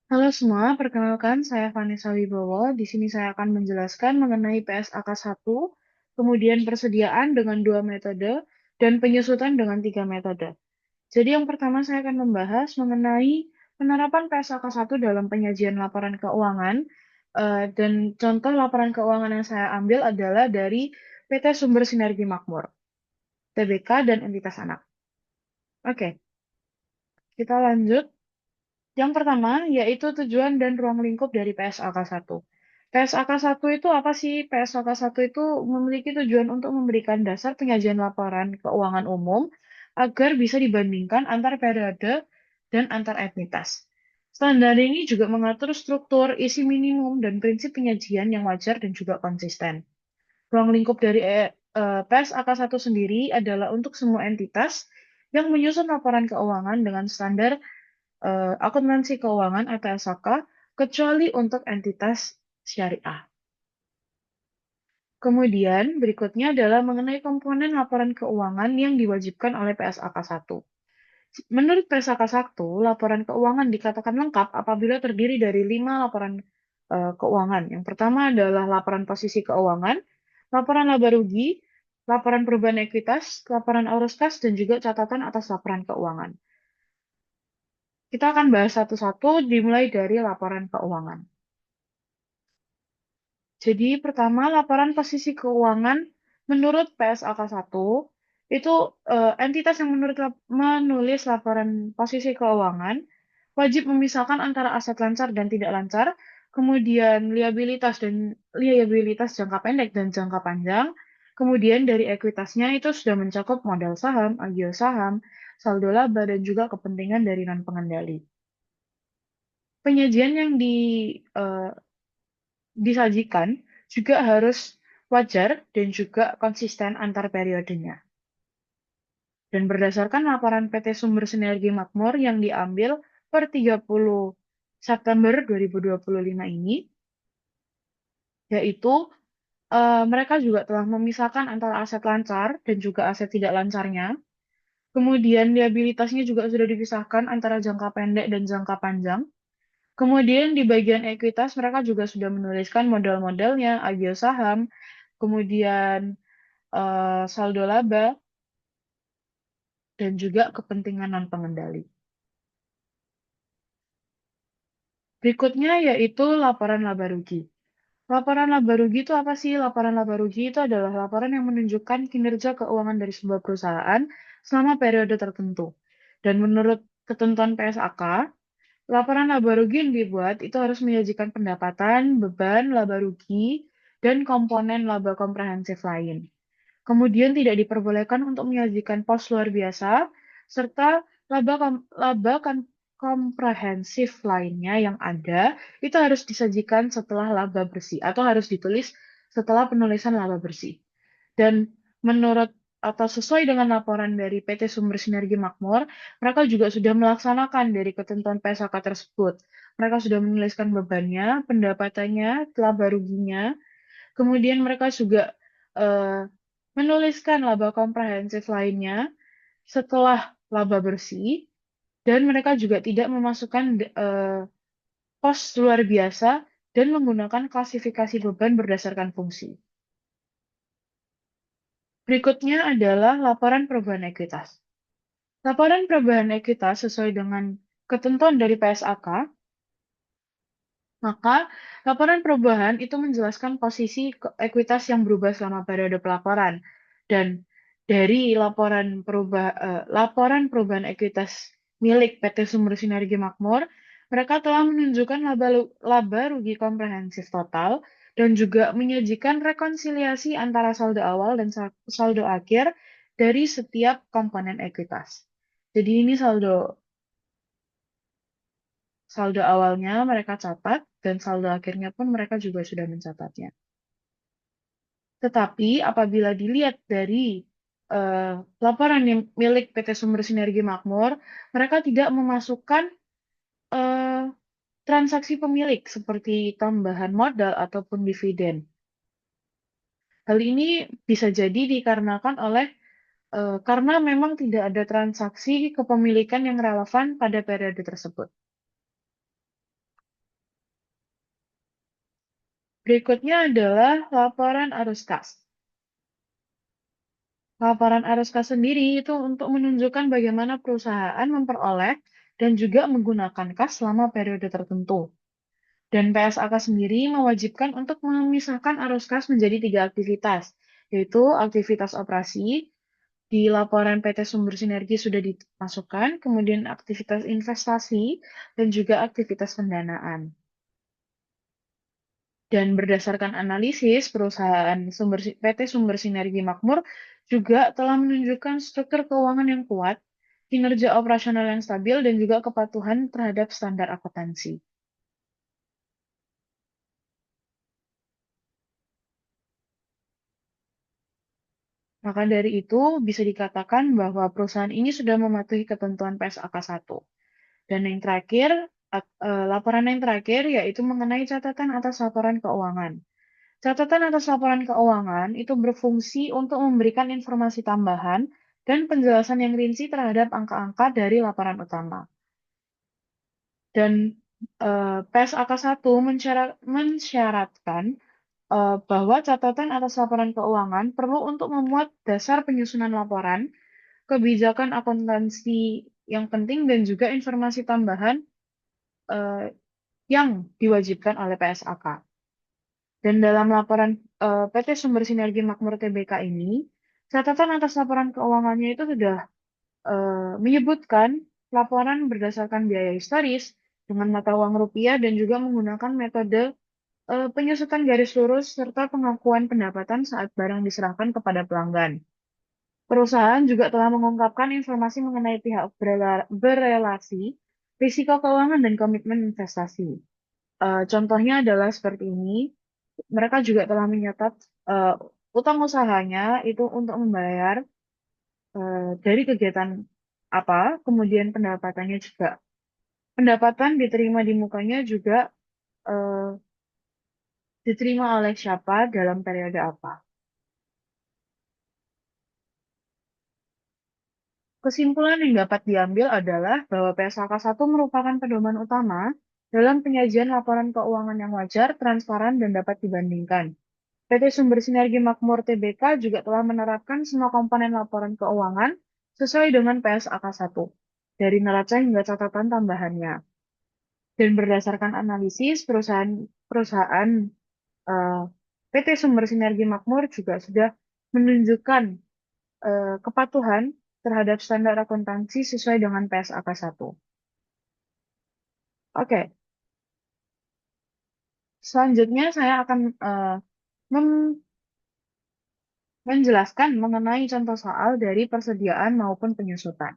Halo semua, perkenalkan saya Vanessa Wibowo. Di sini saya akan menjelaskan mengenai PSAK 1, kemudian persediaan dengan 2 metode, dan penyusutan dengan 3 metode. Jadi yang pertama saya akan membahas mengenai penerapan PSAK 1 dalam penyajian laporan keuangan, dan contoh laporan keuangan yang saya ambil adalah dari PT Sumber Sinergi Makmur, TBK, dan entitas anak. Oke, kita lanjut. Yang pertama, yaitu tujuan dan ruang lingkup dari PSAK 1. PSAK 1 itu apa sih? PSAK 1 itu memiliki tujuan untuk memberikan dasar penyajian laporan keuangan umum agar bisa dibandingkan antar periode dan antar entitas. Standar ini juga mengatur struktur, isi minimum, dan prinsip penyajian yang wajar dan juga konsisten. Ruang lingkup dari PSAK 1 sendiri adalah untuk semua entitas yang menyusun laporan keuangan dengan standar akuntansi keuangan atau SAK, kecuali untuk entitas syariah. Kemudian, berikutnya adalah mengenai komponen laporan keuangan yang diwajibkan oleh PSAK 1. Menurut PSAK 1, laporan keuangan dikatakan lengkap apabila terdiri dari 5 laporan keuangan. Yang pertama adalah laporan posisi keuangan, laporan laba rugi, laporan perubahan ekuitas, laporan arus kas, dan juga catatan atas laporan keuangan. Kita akan bahas satu-satu dimulai dari laporan keuangan. Jadi pertama, laporan posisi keuangan menurut PSAK 1 itu entitas yang menulis laporan posisi keuangan wajib memisahkan antara aset lancar dan tidak lancar, kemudian liabilitas jangka pendek dan jangka panjang, kemudian dari ekuitasnya itu sudah mencakup modal saham, agio saham, saldo laba, dan juga kepentingan dari non pengendali. Penyajian yang eh, disajikan juga harus wajar dan juga konsisten antar periodenya. Dan berdasarkan laporan PT Sumber Sinergi Makmur yang diambil per 30 September 2025 ini, yaitu mereka juga telah memisahkan antara aset lancar dan juga aset tidak lancarnya. Kemudian liabilitasnya juga sudah dipisahkan antara jangka pendek dan jangka panjang. Kemudian di bagian ekuitas mereka juga sudah menuliskan modal-modalnya, agio saham, kemudian saldo laba, dan juga kepentingan non-pengendali. Berikutnya yaitu laporan laba rugi. Laporan laba rugi itu apa sih? Laporan laba rugi itu adalah laporan yang menunjukkan kinerja keuangan dari sebuah perusahaan selama periode tertentu. Dan menurut ketentuan PSAK, laporan laba rugi yang dibuat itu harus menyajikan pendapatan, beban, laba rugi, dan komponen laba komprehensif lain. Kemudian tidak diperbolehkan untuk menyajikan pos luar biasa, serta laba komprehensif lainnya yang ada, itu harus disajikan setelah laba bersih, atau harus ditulis setelah penulisan laba bersih. Dan menurut atau sesuai dengan laporan dari PT Sumber Sinergi Makmur, mereka juga sudah melaksanakan dari ketentuan PSAK tersebut. Mereka sudah menuliskan bebannya, pendapatannya, laba ruginya, kemudian mereka juga eh, menuliskan laba komprehensif lainnya setelah laba bersih, dan mereka juga tidak memasukkan pos luar biasa dan menggunakan klasifikasi beban berdasarkan fungsi. Berikutnya adalah laporan perubahan ekuitas. Laporan perubahan ekuitas sesuai dengan ketentuan dari PSAK, maka laporan perubahan itu menjelaskan posisi ekuitas yang berubah selama periode pelaporan. Dan dari laporan perubahan ekuitas milik PT Sumber Sinergi Makmur, mereka telah menunjukkan laba rugi komprehensif total dan juga menyajikan rekonsiliasi antara saldo awal dan saldo akhir dari setiap komponen ekuitas. Jadi ini saldo awalnya mereka catat, dan saldo akhirnya pun mereka juga sudah mencatatnya. Tetapi apabila dilihat dari eh, laporan yang milik PT Sumber Sinergi Makmur, mereka tidak memasukkan eh, transaksi pemilik seperti tambahan modal ataupun dividen. Hal ini bisa jadi dikarenakan karena memang tidak ada transaksi kepemilikan yang relevan pada periode tersebut. Berikutnya adalah laporan arus kas. Laporan arus kas sendiri itu untuk menunjukkan bagaimana perusahaan memperoleh dan juga menggunakan kas selama periode tertentu. Dan PSAK sendiri mewajibkan untuk memisahkan arus kas menjadi tiga aktivitas, yaitu aktivitas operasi, di laporan PT Sumber Sinergi sudah dimasukkan, kemudian aktivitas investasi, dan juga aktivitas pendanaan. Dan berdasarkan analisis, perusahaan PT Sumber Sinergi Makmur juga telah menunjukkan struktur keuangan yang kuat, kinerja operasional yang stabil, dan juga kepatuhan terhadap standar akuntansi. Maka dari itu, bisa dikatakan bahwa perusahaan ini sudah mematuhi ketentuan PSAK 1. Dan yang terakhir, laporan yang terakhir yaitu mengenai catatan atas laporan keuangan. Catatan atas laporan keuangan itu berfungsi untuk memberikan informasi tambahan dan penjelasan yang rinci terhadap angka-angka dari laporan utama. Dan PSAK 1 mensyaratkan bahwa catatan atas laporan keuangan perlu untuk memuat dasar penyusunan laporan, kebijakan akuntansi yang penting, dan juga informasi tambahan eh, yang diwajibkan oleh PSAK. Dan dalam laporan PT Sumber Sinergi Makmur Tbk ini, catatan atas laporan keuangannya itu sudah menyebutkan laporan berdasarkan biaya historis dengan mata uang rupiah dan juga menggunakan metode penyusutan garis lurus serta pengakuan pendapatan saat barang diserahkan kepada pelanggan. Perusahaan juga telah mengungkapkan informasi mengenai pihak berelasi, risiko keuangan, dan komitmen investasi. Contohnya adalah seperti ini. Mereka juga telah mencatat eh, utang usahanya itu untuk membayar dari kegiatan apa, kemudian pendapatannya juga. Pendapatan diterima di mukanya juga eh, diterima oleh siapa dalam periode apa. Kesimpulan yang dapat diambil adalah bahwa PSAK 1 merupakan pedoman utama dalam penyajian laporan keuangan yang wajar, transparan, dan dapat dibandingkan. PT Sumber Sinergi Makmur Tbk juga telah menerapkan semua komponen laporan keuangan sesuai dengan PSAK 1, dari neraca hingga catatan tambahannya. Dan berdasarkan analisis, perusahaan eh, PT Sumber Sinergi Makmur juga sudah menunjukkan kepatuhan terhadap standar akuntansi sesuai dengan PSAK 1. Oke, selanjutnya saya akan menjelaskan mengenai contoh soal dari persediaan maupun penyusutan.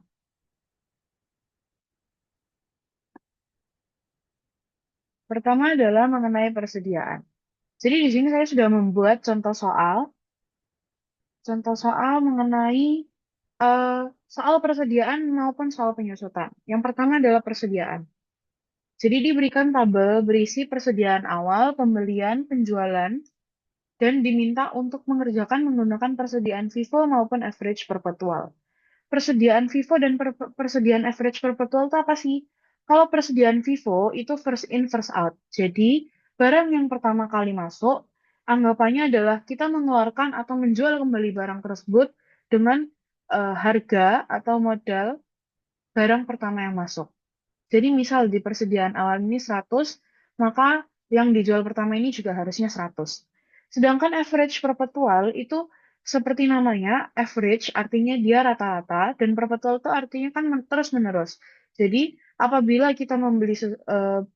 Pertama adalah mengenai persediaan. Jadi di sini saya sudah membuat contoh soal mengenai eh, soal persediaan maupun soal penyusutan. Yang pertama adalah persediaan. Jadi diberikan tabel berisi persediaan awal, pembelian, penjualan, dan diminta untuk mengerjakan menggunakan persediaan FIFO maupun average perpetual. Persediaan FIFO dan persediaan average perpetual itu apa sih? Kalau persediaan FIFO itu first in first out. Jadi barang yang pertama kali masuk, anggapannya adalah kita mengeluarkan atau menjual kembali barang tersebut dengan harga atau modal barang pertama yang masuk. Jadi misal di persediaan awal ini 100, maka yang dijual pertama ini juga harusnya 100. Sedangkan average perpetual itu seperti namanya, average artinya dia rata-rata, dan perpetual itu artinya kan terus-menerus. Jadi apabila kita membeli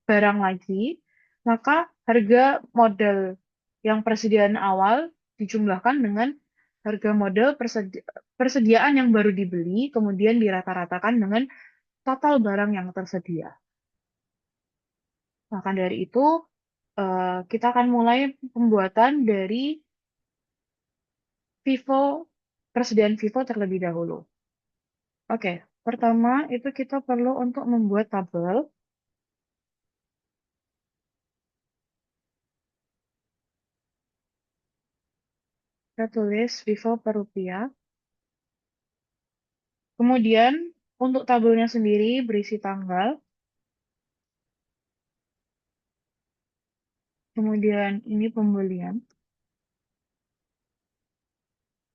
barang lagi, maka harga modal yang persediaan awal dijumlahkan dengan harga modal persediaan yang baru dibeli, kemudian dirata-ratakan dengan total barang yang tersedia. Maka dari itu, kita akan mulai pembuatan dari Vivo, persediaan Vivo terlebih dahulu. Oke, pertama itu kita perlu untuk membuat tabel. Kita tulis Vivo per rupiah. Kemudian, untuk tabelnya sendiri berisi tanggal, Kemudian ini pembelian,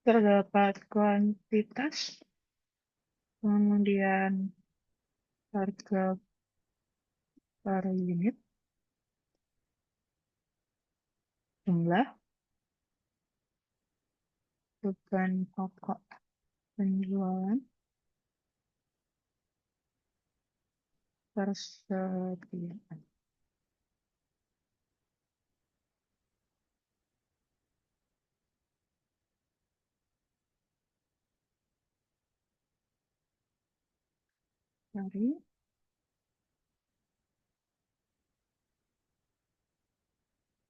terdapat kuantitas, kemudian harga per unit, jumlah, beban pokok penjualan, persediaan. Mari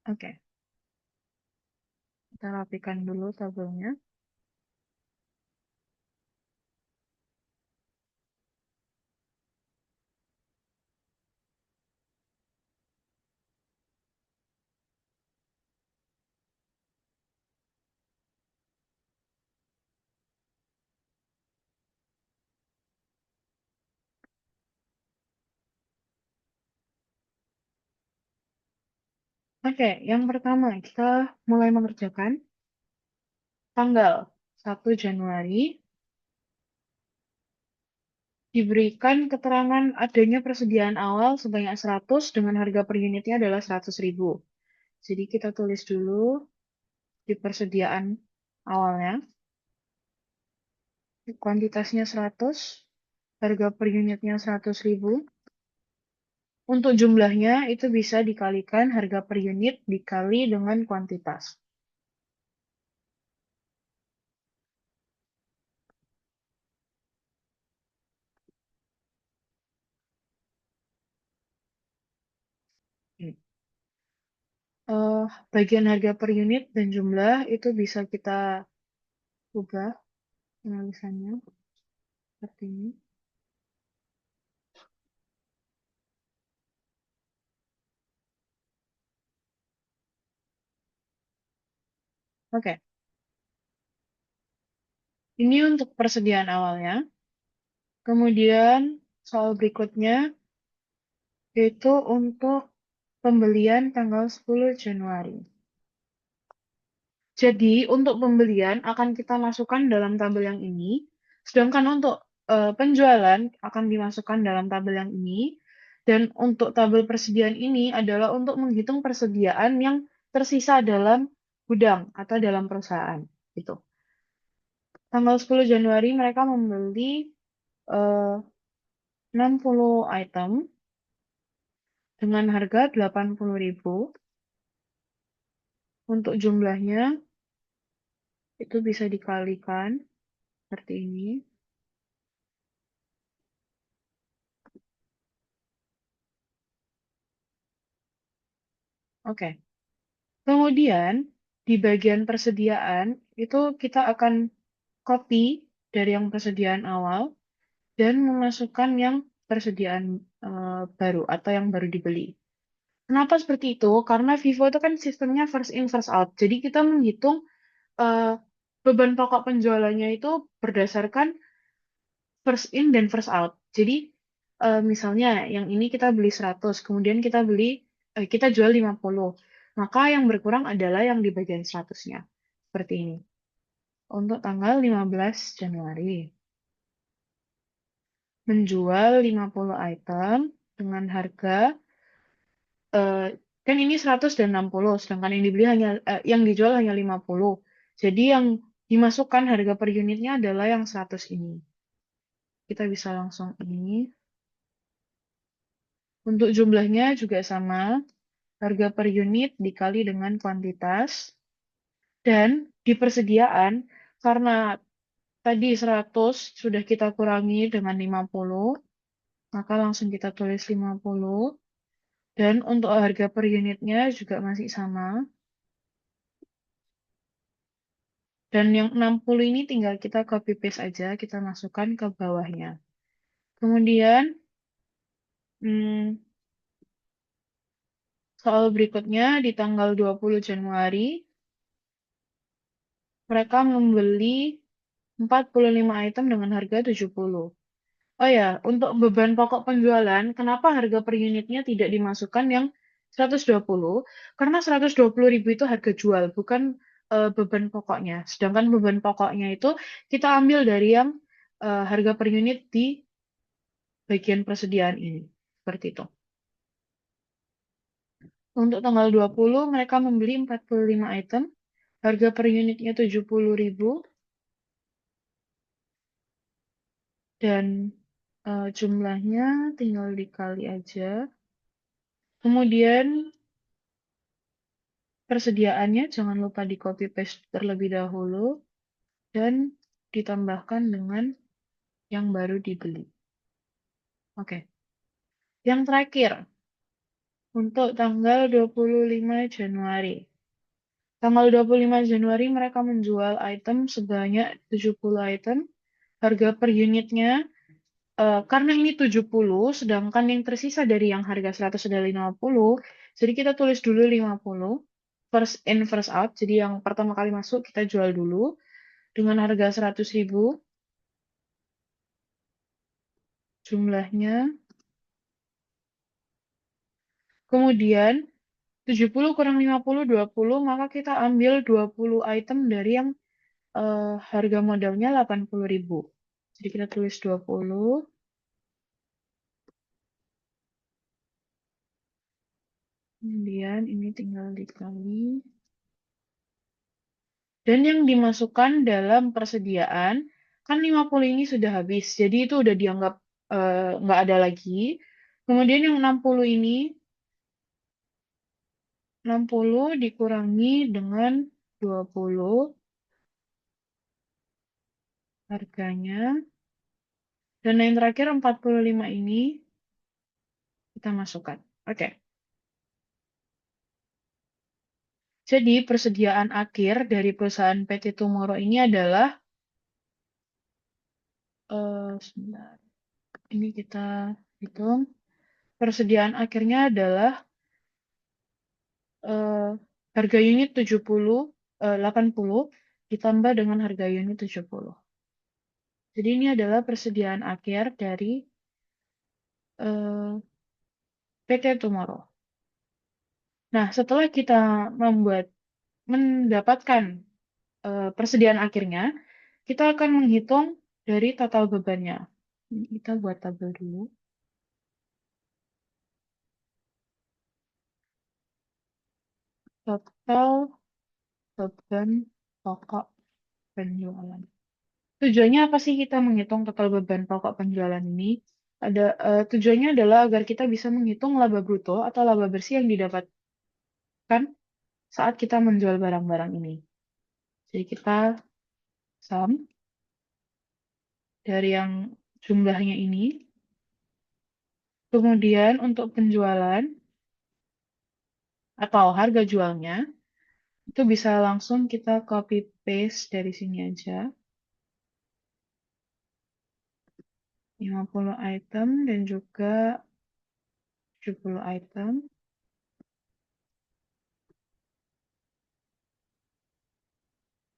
Oke, kita rapikan dulu tabelnya. Oke, yang pertama kita mulai mengerjakan tanggal 1 Januari diberikan keterangan adanya persediaan awal sebanyak 100 dengan harga per unitnya adalah 100.000. Jadi kita tulis dulu di persediaan awalnya, kuantitasnya 100, harga per unitnya 100.000. Untuk jumlahnya itu bisa dikalikan harga per unit dikali dengan kuantitas. Bagian harga per unit dan jumlah itu bisa kita ubah penulisannya seperti ini. Oke, ini untuk persediaan awalnya. Kemudian soal berikutnya yaitu untuk pembelian tanggal 10 Januari. Jadi untuk pembelian akan kita masukkan dalam tabel yang ini, sedangkan untuk penjualan akan dimasukkan dalam tabel yang ini, dan untuk tabel persediaan ini adalah untuk menghitung persediaan yang tersisa dalam gudang atau dalam perusahaan. Gitu. Tanggal 10 Januari mereka membeli 60 item dengan harga 80.000. Untuk jumlahnya itu bisa dikalikan seperti ini. Oke. Kemudian di bagian persediaan itu kita akan copy dari yang persediaan awal dan memasukkan yang persediaan baru atau yang baru dibeli. Kenapa seperti itu? Karena Vivo itu kan sistemnya first in first out. Jadi kita menghitung eh, beban pokok penjualannya itu berdasarkan first in dan first out. Jadi misalnya yang ini kita beli 100, kemudian kita jual 50. Maka yang berkurang adalah yang di bagian 100-nya. Seperti ini. Untuk tanggal 15 Januari. Menjual 50 item dengan harga kan ini 100 dan 60, sedangkan yang dijual hanya 50. Jadi yang dimasukkan harga per unitnya adalah yang 100 ini. Kita bisa langsung ini. Untuk jumlahnya juga sama, harga per unit dikali dengan kuantitas. Dan di persediaan, karena tadi 100 sudah kita kurangi dengan 50, maka langsung kita tulis 50. Dan untuk harga per unitnya juga masih sama. Dan yang 60 ini tinggal kita copy paste aja, kita masukkan ke bawahnya. Kemudian, soal berikutnya di tanggal 20 Januari, mereka membeli 45 item dengan harga 70. Oh ya, untuk beban pokok penjualan, kenapa harga per unitnya tidak dimasukkan yang 120 karena 120.000 itu harga jual, bukan beban pokoknya. Sedangkan beban pokoknya itu kita ambil dari yang harga per unit di bagian persediaan ini. Seperti itu. Untuk tanggal 20, mereka membeli 45 item. Harga per unitnya 70.000. Dan jumlahnya tinggal dikali aja. Kemudian persediaannya jangan lupa di copy paste terlebih dahulu. Dan ditambahkan dengan yang baru dibeli. Oke. Yang terakhir, untuk tanggal 25 Januari. Tanggal 25 Januari mereka menjual item sebanyak 70 item. Harga per unitnya, karena ini 70, sedangkan yang tersisa dari yang harga 100 adalah 50, jadi kita tulis dulu 50. First in, first out. Jadi yang pertama kali masuk kita jual dulu dengan harga 100.000. Jumlahnya. Kemudian 70 kurang 50, 20, maka kita ambil 20 item dari yang harga modalnya 80.000. Jadi kita tulis 20, kemudian ini tinggal dikali. Dan yang dimasukkan dalam persediaan, kan 50 ini sudah habis, jadi itu udah dianggap nggak ada lagi. Kemudian yang 60 ini, 60 dikurangi dengan 20 harganya. Dan yang terakhir 45 ini kita masukkan. Oke. Jadi persediaan akhir dari perusahaan PT Tomorrow ini adalah sebentar. Ini kita hitung. Persediaan akhirnya adalah eh, harga unit 70, 80 ditambah dengan harga unit 70. Jadi ini adalah persediaan akhir dari PT Tomorrow. Nah, setelah kita mendapatkan persediaan akhirnya, kita akan menghitung dari total bebannya. Kita buat tabel dulu. Total beban pokok penjualan. Tujuannya apa sih kita menghitung total beban pokok penjualan ini? Tujuannya adalah agar kita bisa menghitung laba bruto atau laba bersih yang didapatkan saat kita menjual barang-barang ini. Jadi kita sum dari yang jumlahnya ini. Kemudian untuk penjualan atau harga jualnya, itu bisa langsung kita copy paste dari sini aja. 50 item dan juga 70 item.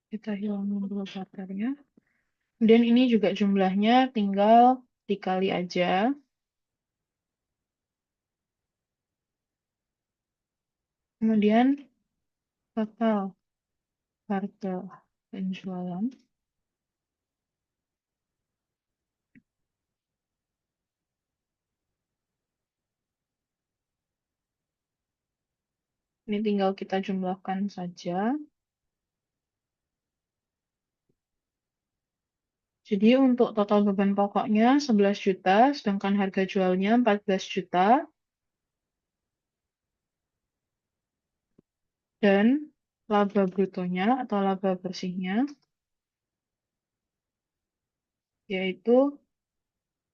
Kita hilangin dulu pakarnya. Dan ini juga jumlahnya tinggal dikali aja. Kemudian total harga penjualan. Ini tinggal kita jumlahkan saja. Jadi untuk total beban pokoknya 11 juta, sedangkan harga jualnya 14 juta. Dan laba brutonya atau laba bersihnya yaitu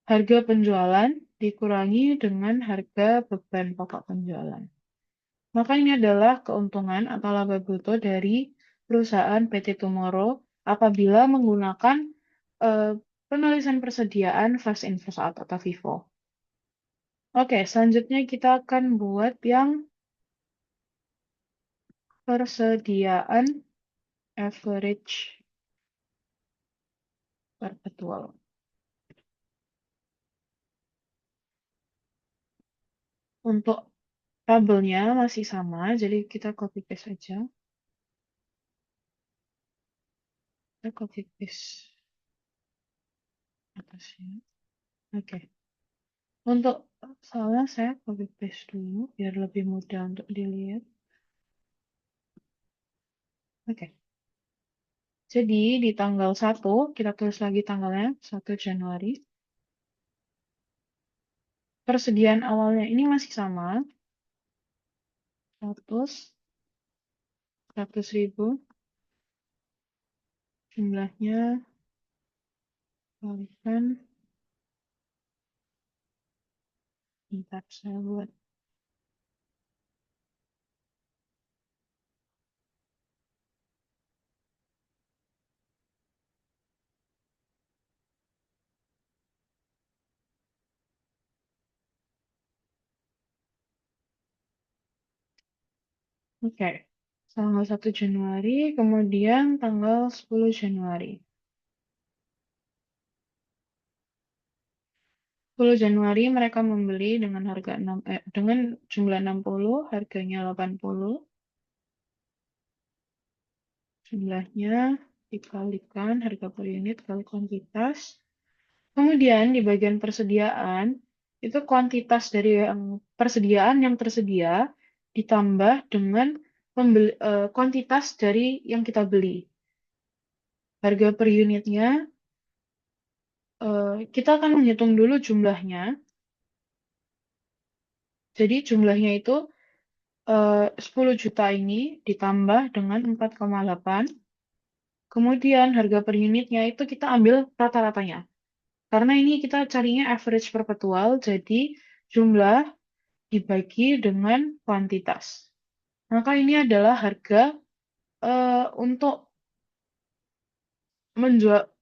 harga penjualan dikurangi dengan harga beban pokok penjualan. Maka ini adalah keuntungan atau laba bruto dari perusahaan PT Tomorrow apabila menggunakan eh, penulisan persediaan first in first out atau FIFO. Oke, selanjutnya kita akan buat yang persediaan average perpetual. Untuk Tabelnya masih sama, jadi kita copy paste aja. Kita copy paste atasnya. Oke. Untuk soalnya saya copy paste dulu biar lebih mudah untuk dilihat. Oke. Jadi di tanggal 1, kita tulis lagi tanggalnya, 1 Januari. Persediaan awalnya ini masih sama, 100 ribu, jumlahnya kalikan, bentar saya buat. Oke, tanggal 1 Januari, kemudian tanggal 10 Januari. 10 Januari mereka membeli dengan harga dengan jumlah 60, harganya 80. Jumlahnya dikalikan harga per unit kali kuantitas. Kemudian di bagian persediaan, itu kuantitas dari yang persediaan yang tersedia ditambah dengan kuantitas dari yang kita beli. Harga per unitnya, kita akan menghitung dulu jumlahnya. Jadi jumlahnya itu 10 juta ini ditambah dengan 4,8. Kemudian harga per unitnya itu kita ambil rata-ratanya. Karena ini kita carinya average perpetual, jadi jumlah dibagi dengan kuantitas. Maka ini adalah harga untuk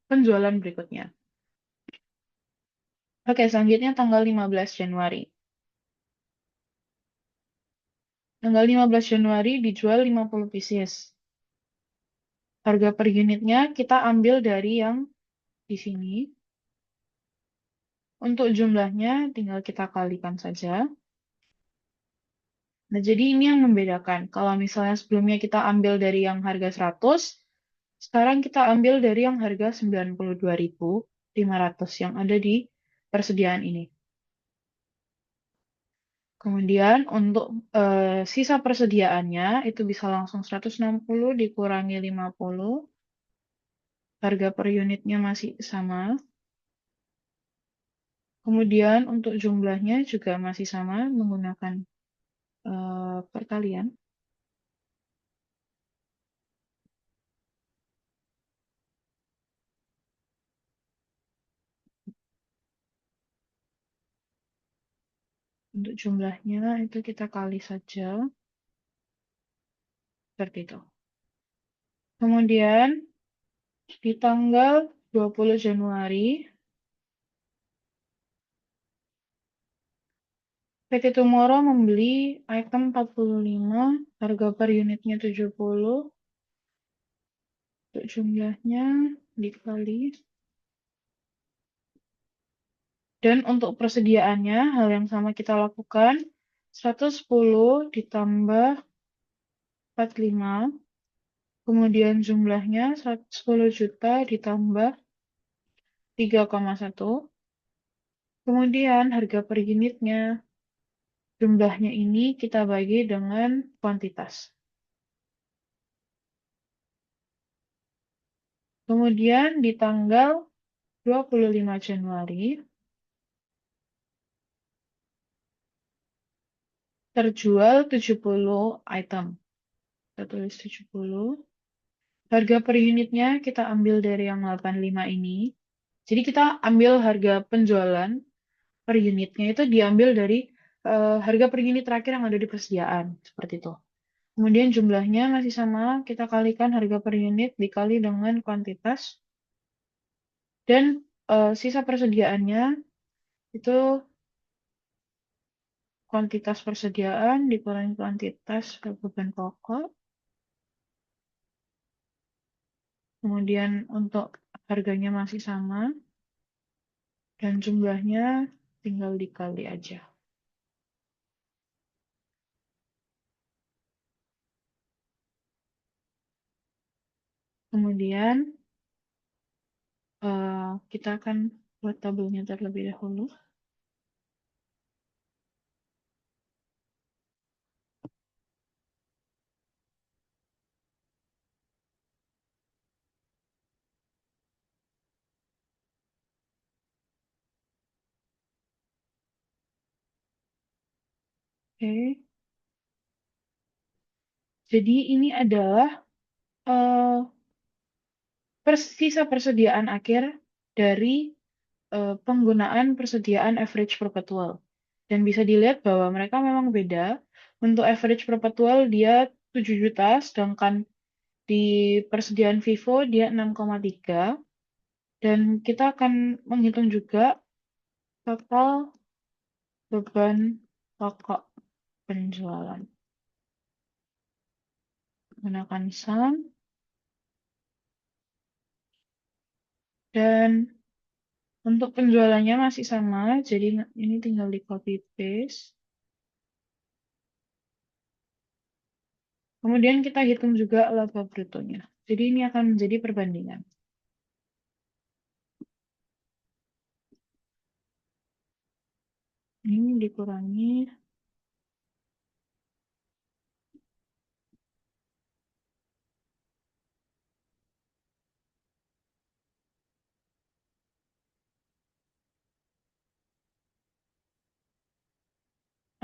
penjualan berikutnya. Oke, selanjutnya tanggal 15 Januari. Tanggal 15 Januari dijual 50 pieces. Harga per unitnya kita ambil dari yang di sini. Untuk jumlahnya tinggal kita kalikan saja. Nah, jadi ini yang membedakan. Kalau misalnya sebelumnya kita ambil dari yang harga 100, sekarang kita ambil dari yang harga 92.500 yang ada di persediaan ini. Kemudian untuk sisa persediaannya itu bisa langsung 160 dikurangi 50. Harga per unitnya masih sama. Kemudian untuk jumlahnya juga masih sama menggunakan perkalian. Untuk jumlahnya itu kita kali saja. Seperti itu. Kemudian di tanggal 20 Januari, PT Tomorrow membeli item 45, harga per unitnya 70, untuk jumlahnya dikali. Dan untuk persediaannya, hal yang sama kita lakukan, 110 ditambah 45, kemudian jumlahnya 10 juta ditambah 3,1, kemudian harga per unitnya, jumlahnya ini kita bagi dengan kuantitas. Kemudian di tanggal 25 Januari, terjual 70 item. Kita tulis 70. Harga per unitnya kita ambil dari yang 85 ini. Jadi kita ambil harga penjualan per unitnya itu diambil dari harga per unit terakhir yang ada di persediaan. Seperti itu. Kemudian jumlahnya masih sama, kita kalikan harga per unit dikali dengan kuantitas. Dan sisa persediaannya itu kuantitas persediaan dikurangi kuantitas beban pokok. Kemudian untuk harganya masih sama. Dan jumlahnya tinggal dikali aja. Kemudian kita akan buat tabelnya terlebih dahulu. Oke. Jadi ini adalah sisa persediaan akhir dari penggunaan persediaan average perpetual. Dan bisa dilihat bahwa mereka memang beda. Untuk average perpetual dia 7 juta, sedangkan di persediaan Vivo dia 6,3. Dan kita akan menghitung juga total beban pokok penjualan. Gunakan sum. Dan untuk penjualannya masih sama, jadi ini tinggal di copy paste. Kemudian kita hitung juga laba brutonya. Jadi ini akan menjadi perbandingan. Ini dikurangi.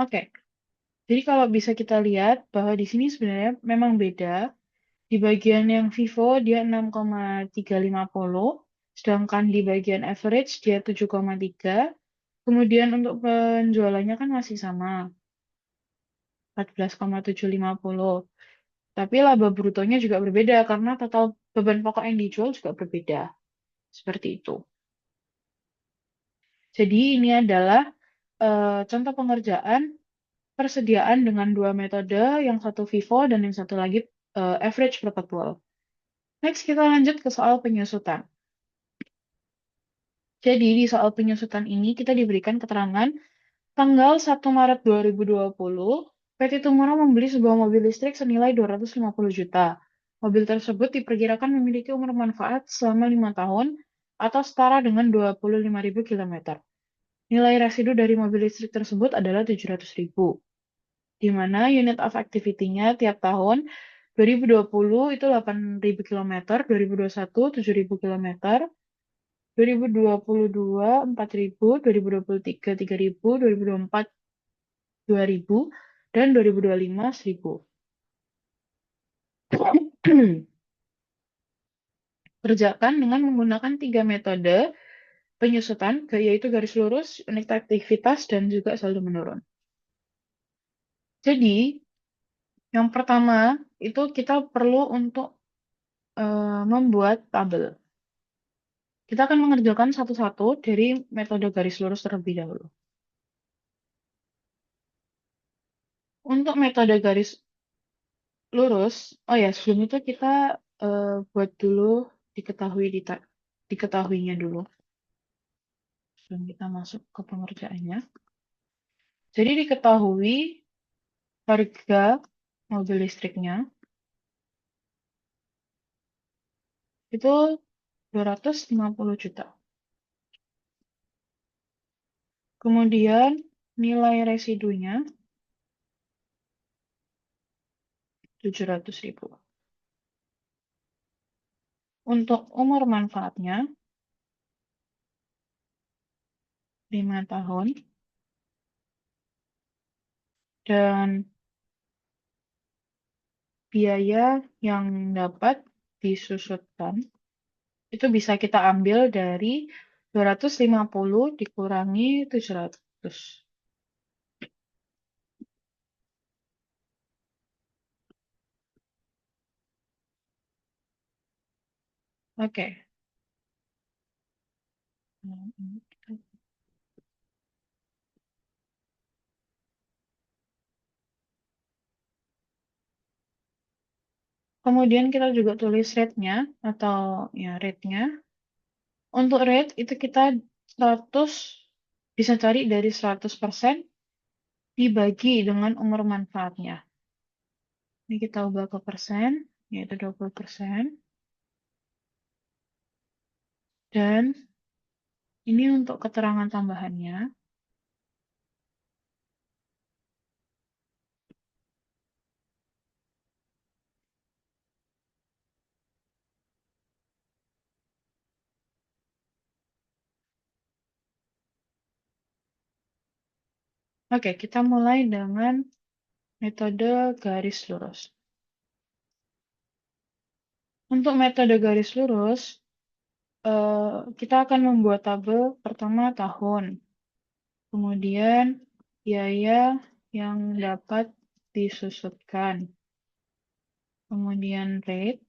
Oke, jadi kalau bisa kita lihat bahwa di sini sebenarnya memang beda. Di bagian yang Vivo dia 6,350, sedangkan di bagian average dia 7,3. Kemudian untuk penjualannya kan masih sama, 14,750. Tapi laba brutonya juga berbeda karena total beban pokok yang dijual juga berbeda. Seperti itu. Jadi ini adalah contoh pengerjaan persediaan dengan dua metode, yang satu Vivo dan yang satu lagi average perpetual. Next, kita lanjut ke soal penyusutan. Jadi di soal penyusutan ini kita diberikan keterangan tanggal 1 Maret 2020, PT Tumoro membeli sebuah mobil listrik senilai 250 juta. Mobil tersebut diperkirakan memiliki umur manfaat selama 5 tahun atau setara dengan 25.000 km. Nilai residu dari mobil listrik tersebut adalah 700.000, di mana unit of activity-nya tiap tahun 2020 itu 8.000 km, 2021 7.000 km, 2022 4.000, 2023 3.000, 2024 2.000, dan 2025 1.000. Kerjakan dengan menggunakan 3 metode penyusutan, yaitu garis lurus, unit aktivitas, dan juga saldo menurun. Jadi, yang pertama itu kita perlu untuk membuat tabel. Kita akan mengerjakan satu-satu dari metode garis lurus terlebih dahulu. Untuk metode garis lurus, oh ya, sebelum itu kita buat dulu diketahuinya dulu sebelum kita masuk ke pengerjaannya. Jadi diketahui harga mobil listriknya itu 250 juta. Kemudian nilai residunya 700.000. Untuk umur manfaatnya 5 tahun. Dan biaya yang dapat disusutkan itu bisa kita ambil dari 250 dikurangi 700. Oke. Kemudian kita juga tulis rate-nya atau ya rate-nya. Untuk rate itu kita 100 bisa cari dari 100% dibagi dengan umur manfaatnya. Ini kita ubah ke persen, yaitu 20%. Dan ini untuk keterangan tambahannya. Oke, kita mulai dengan metode garis lurus. Untuk metode garis lurus, kita akan membuat tabel pertama tahun, kemudian biaya yang dapat disusutkan, kemudian rate,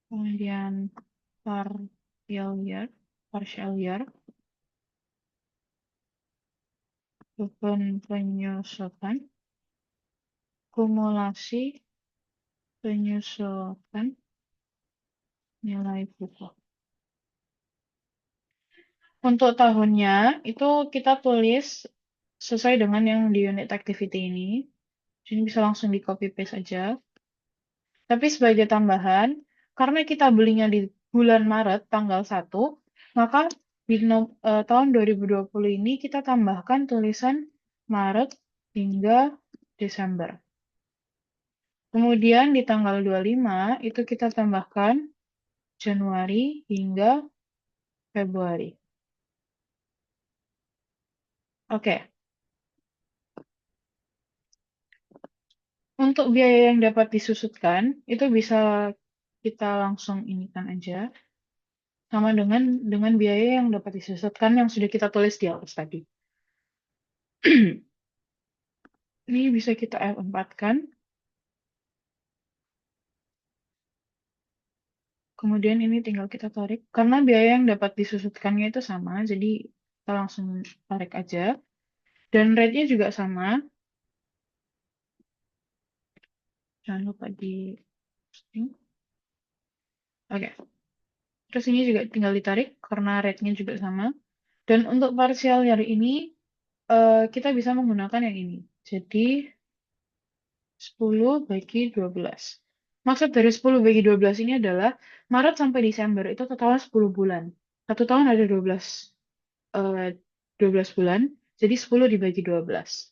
kemudian partial year, beban penyusutan, kumulasi penyusutan, nilai buku. Untuk tahunnya, itu kita tulis sesuai dengan yang di unit activity ini. Jadi bisa langsung di copy paste aja. Tapi sebagai tambahan, karena kita belinya di bulan Maret tanggal 1, maka di tahun 2020 ini kita tambahkan tulisan Maret hingga Desember. Kemudian di tanggal 25 itu kita tambahkan Januari hingga Februari. Oke. Untuk biaya yang dapat disusutkan, itu bisa kita langsung inikan aja. Sama dengan biaya yang dapat disusutkan yang sudah kita tulis di atas tadi. Ini bisa kita F4-kan. Kemudian ini tinggal kita tarik. Karena biaya yang dapat disusutkannya itu sama, jadi kita langsung tarik aja. Dan rate-nya juga sama. Jangan lupa di posting. Oke. Terus ini juga tinggal ditarik karena rate-nya juga sama. Dan untuk partial year ini, kita bisa menggunakan yang ini. Jadi, 10 bagi 12. Maksud dari 10 bagi 12 ini adalah Maret sampai Desember itu totalnya 10 bulan. Satu tahun ada 12 bulan, jadi 10 dibagi 12.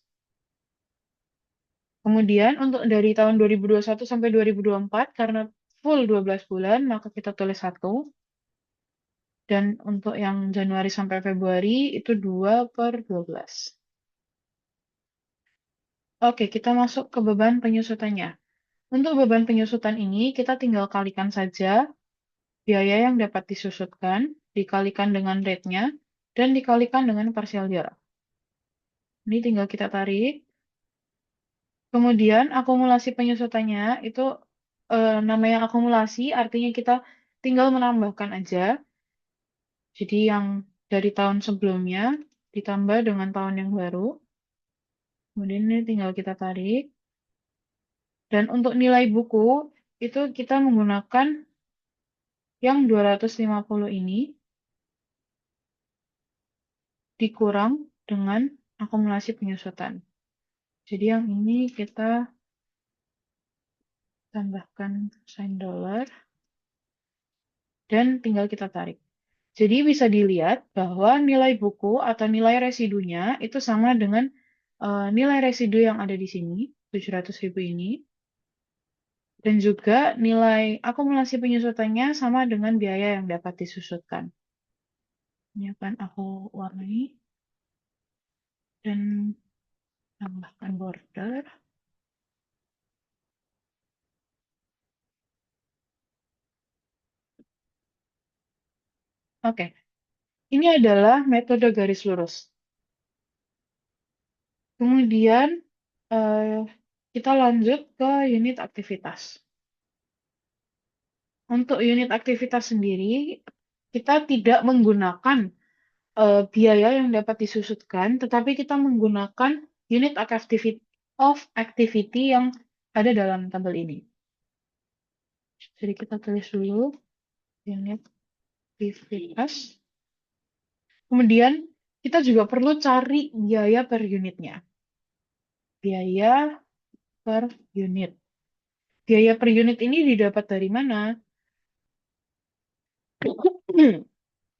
Kemudian untuk dari tahun 2021 sampai 2024, karena full 12 bulan, maka kita tulis 1. Dan untuk yang Januari sampai Februari itu 2/12. Oke, kita masuk ke beban penyusutannya. Untuk beban penyusutan ini, kita tinggal kalikan saja biaya yang dapat disusutkan, dikalikan dengan rate-nya, dan dikalikan dengan partial year. Ini tinggal kita tarik. Kemudian akumulasi penyusutannya itu namanya akumulasi, artinya kita tinggal menambahkan aja. Jadi yang dari tahun sebelumnya ditambah dengan tahun yang baru. Kemudian ini tinggal kita tarik. Dan untuk nilai buku, itu kita menggunakan yang 250 ini dikurang dengan akumulasi penyusutan. Jadi yang ini kita tambahkan sign dollar dan tinggal kita tarik. Jadi bisa dilihat bahwa nilai buku atau nilai residunya itu sama dengan nilai residu yang ada di sini, 700.000 ini. Dan juga nilai akumulasi penyusutannya sama dengan biaya yang dapat disusutkan. Ini akan aku warnai dan tambahkan border. Oke, ini adalah metode garis lurus. Kemudian kita lanjut ke unit aktivitas. Untuk unit aktivitas sendiri, kita tidak menggunakan biaya yang dapat disusutkan, tetapi kita menggunakan unit of activity yang ada dalam tabel ini. Jadi kita tulis dulu unit aktivitas. Kemudian kita juga perlu cari biaya per unitnya. Biaya per unit. Biaya per unit ini didapat dari mana?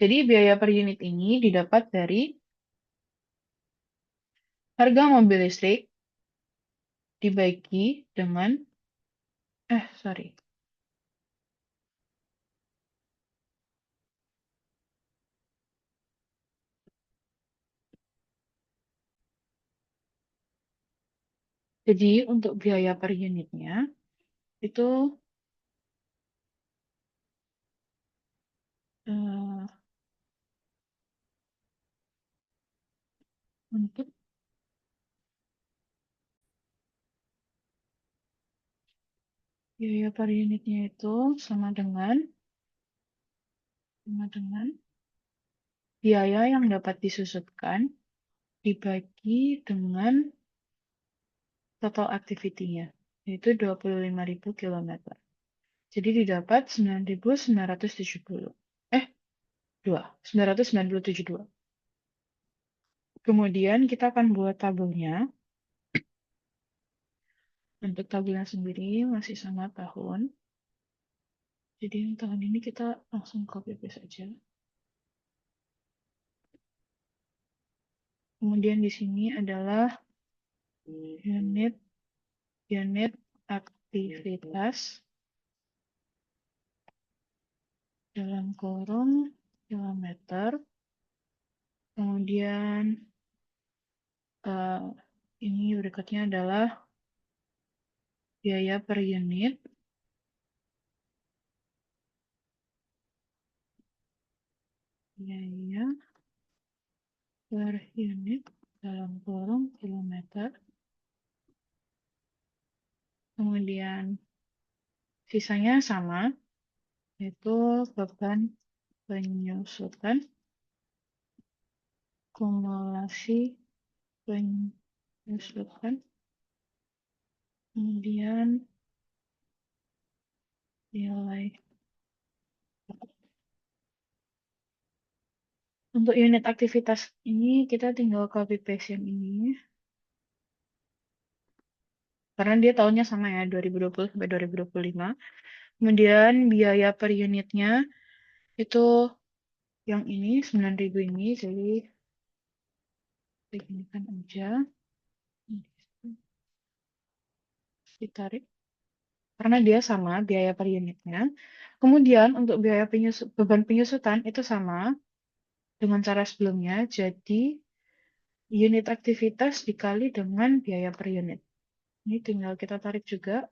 Jadi biaya per unit ini didapat dari harga mobil listrik dibagi dengan, sorry. Jadi untuk biaya per unitnya itu eh, untuk biaya per unitnya itu sama dengan biaya yang dapat disusutkan dibagi dengan total activity-nya, yaitu 25.000 km. Jadi didapat 9.970. 997,2. Kemudian kita akan buat tabelnya. Untuk tabelnya sendiri masih sama tahun. Jadi yang tahun ini kita langsung copy paste aja. Kemudian di sini adalah unit unit aktivitas dalam kurung kilometer. Kemudian eh, ini berikutnya adalah biaya per unit. Biaya per unit dalam kurung kilometer. Kemudian sisanya sama, yaitu beban penyusutan, kumulasi penyusutan, kemudian nilai. Untuk unit aktivitas ini kita tinggal copy paste yang ini. Karena dia tahunnya sama ya, 2020 sampai 2025. Kemudian biaya per unitnya itu yang ini, 9.000 ini, jadi diginikan aja. Ditarik. Karena dia sama biaya per unitnya. Kemudian untuk biaya beban penyusutan itu sama dengan cara sebelumnya, jadi unit aktivitas dikali dengan biaya per unit. Ini tinggal kita tarik juga.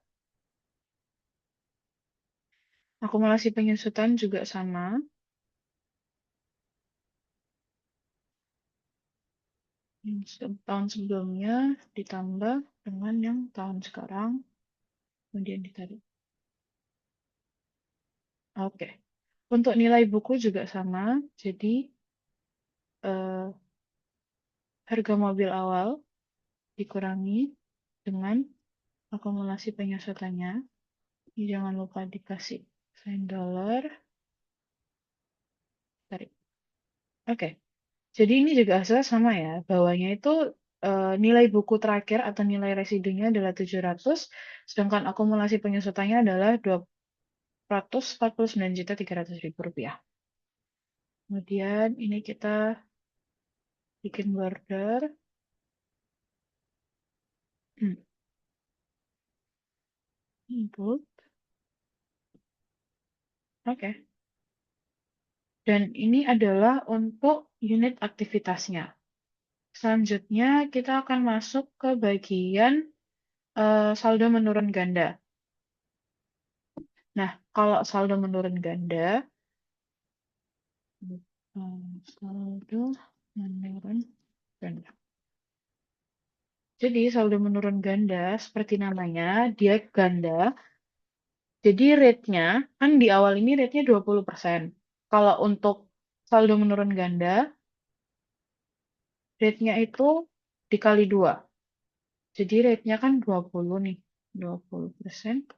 Akumulasi penyusutan juga sama. Yang tahun sebelumnya ditambah dengan yang tahun sekarang, kemudian ditarik. Oke. Untuk nilai buku juga sama, jadi eh, harga mobil awal dikurangi dengan akumulasi penyusutannya. Ini jangan lupa dikasih sign dollar. Tarik. Oke. Jadi ini juga hasilnya sama ya. Bawahnya itu nilai buku terakhir atau nilai residunya adalah 700, sedangkan akumulasi penyusutannya adalah 249.300.000 rupiah. Kemudian ini kita bikin border. Input. Oke. Dan ini adalah untuk unit aktivitasnya. Selanjutnya kita akan masuk ke bagian saldo menurun ganda. Nah, kalau saldo menurun ganda, saldo menurun ganda. Jadi saldo menurun ganda, seperti namanya, dia ganda. Jadi rate-nya, kan di awal ini rate-nya 20%. Kalau untuk saldo menurun ganda, rate-nya itu dikali 2. Jadi rate-nya kan 20 nih. 20%.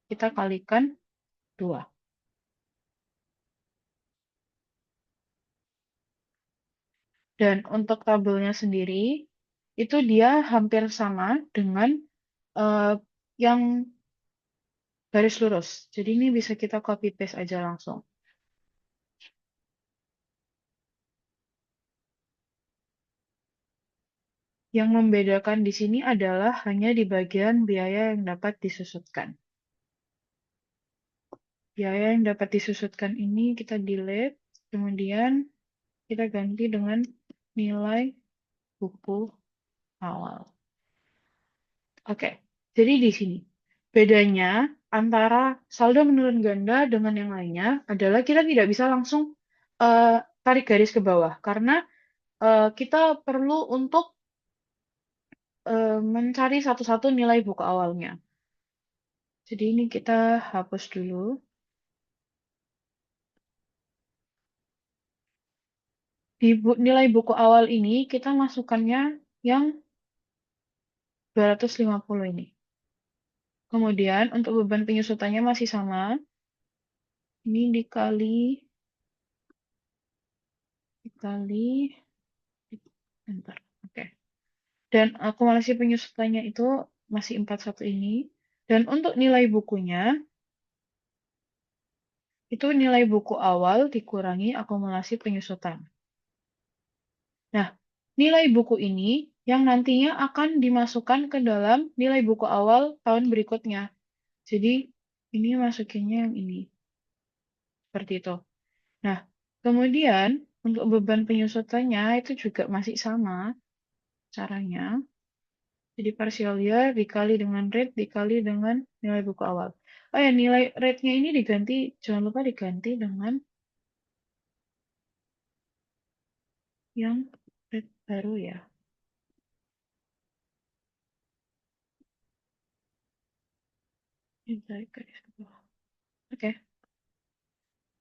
Kita kalikan 2. Dan untuk tabelnya sendiri, itu dia hampir sama dengan yang garis lurus. Jadi ini bisa kita copy paste aja langsung. Yang membedakan di sini adalah hanya di bagian biaya yang dapat disusutkan. Biaya yang dapat disusutkan ini kita delete, kemudian kita ganti dengan nilai buku awal. Oke, jadi di sini bedanya antara saldo menurun ganda dengan yang lainnya adalah kita tidak bisa langsung tarik garis ke bawah karena kita perlu untuk mencari satu-satu nilai buku awalnya. Jadi ini kita hapus dulu. Di nilai buku awal ini kita masukkannya yang 250 ini. Kemudian untuk beban penyusutannya masih sama. Ini dikali bentar. Oke. Dan akumulasi penyusutannya itu masih 41 ini. Dan untuk nilai bukunya, itu nilai buku awal dikurangi akumulasi penyusutan. Nah, nilai buku ini yang nantinya akan dimasukkan ke dalam nilai buku awal tahun berikutnya. Jadi, ini masukinnya yang ini. Seperti itu. Nah, kemudian untuk beban penyusutannya itu juga masih sama caranya. Jadi partial year dikali dengan rate dikali dengan nilai buku awal. Oh ya, nilai rate-nya ini diganti, jangan lupa diganti dengan yang rate baru ya. Ini tarik garis ke bawah. Oke,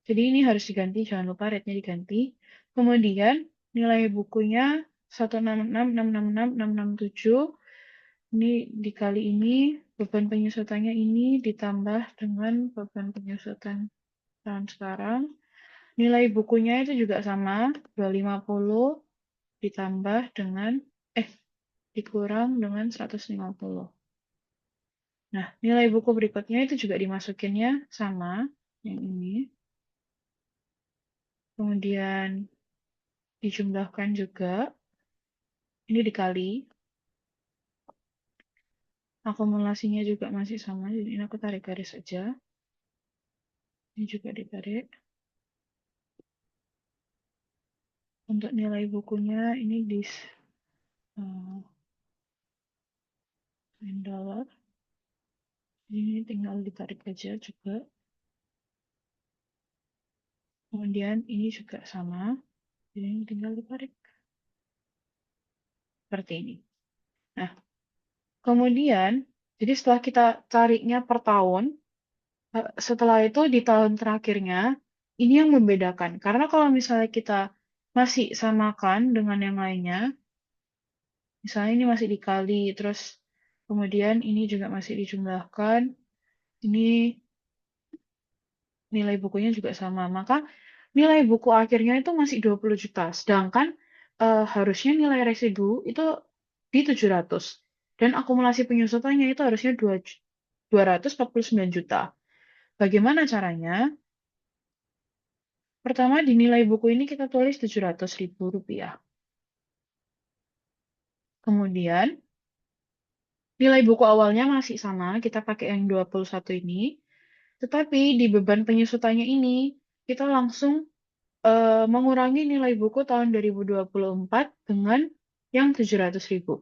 jadi ini harus diganti, jangan lupa rate-nya diganti. Kemudian nilai bukunya 166.666.667. Ini dikali ini, beban penyusutannya ini ditambah dengan beban penyusutan tahun sekarang. Nilai bukunya itu juga sama, 250 ditambah dengan, dikurang dengan 150. Nah, nilai buku berikutnya itu juga dimasukinnya sama, yang ini. Kemudian dijumlahkan juga, ini dikali. Akumulasinya juga masih sama, jadi ini aku tarik garis aja. Ini juga ditarik. Untuk nilai bukunya ini di $9. Ini tinggal ditarik aja juga. Kemudian ini juga sama. Jadi ini tinggal ditarik. Seperti ini. Nah, kemudian, jadi setelah kita carinya per tahun, setelah itu di tahun terakhirnya, ini yang membedakan. Karena kalau misalnya kita masih samakan dengan yang lainnya, misalnya ini masih dikali, terus kemudian ini juga masih dijumlahkan, ini nilai bukunya juga sama. Maka nilai buku akhirnya itu masih 20 juta. Sedangkan harusnya nilai residu itu di 700. Dan akumulasi penyusutannya itu harusnya 249 juta. Bagaimana caranya? Pertama, di nilai buku ini kita tulis 700.000 rupiah. Kemudian, nilai buku awalnya masih sama, kita pakai yang 21 ini. Tetapi di beban penyusutannya ini, kita langsung mengurangi nilai buku tahun 2024 dengan yang 700.000.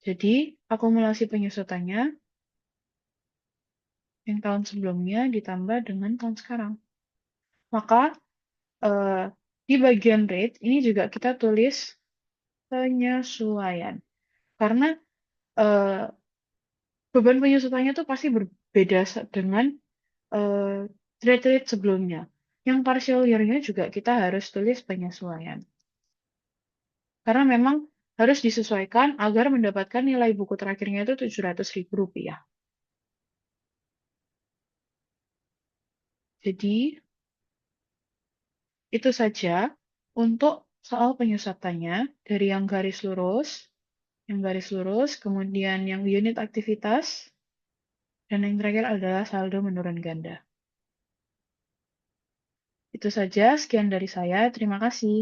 Jadi, akumulasi penyusutannya yang tahun sebelumnya ditambah dengan tahun sekarang. Maka, di bagian rate, ini juga kita tulis penyesuaian. Karena beban penyusutannya tuh pasti berbeda dengan rate-rate sebelumnya. Yang partial year-nya juga kita harus tulis penyesuaian. Karena memang harus disesuaikan agar mendapatkan nilai buku terakhirnya itu 700.000 rupiah. Jadi, itu saja untuk soal penyusutannya dari yang garis lurus, kemudian yang unit aktivitas, Dan yang terakhir adalah saldo menurun ganda. Itu saja, sekian dari saya. Terima kasih.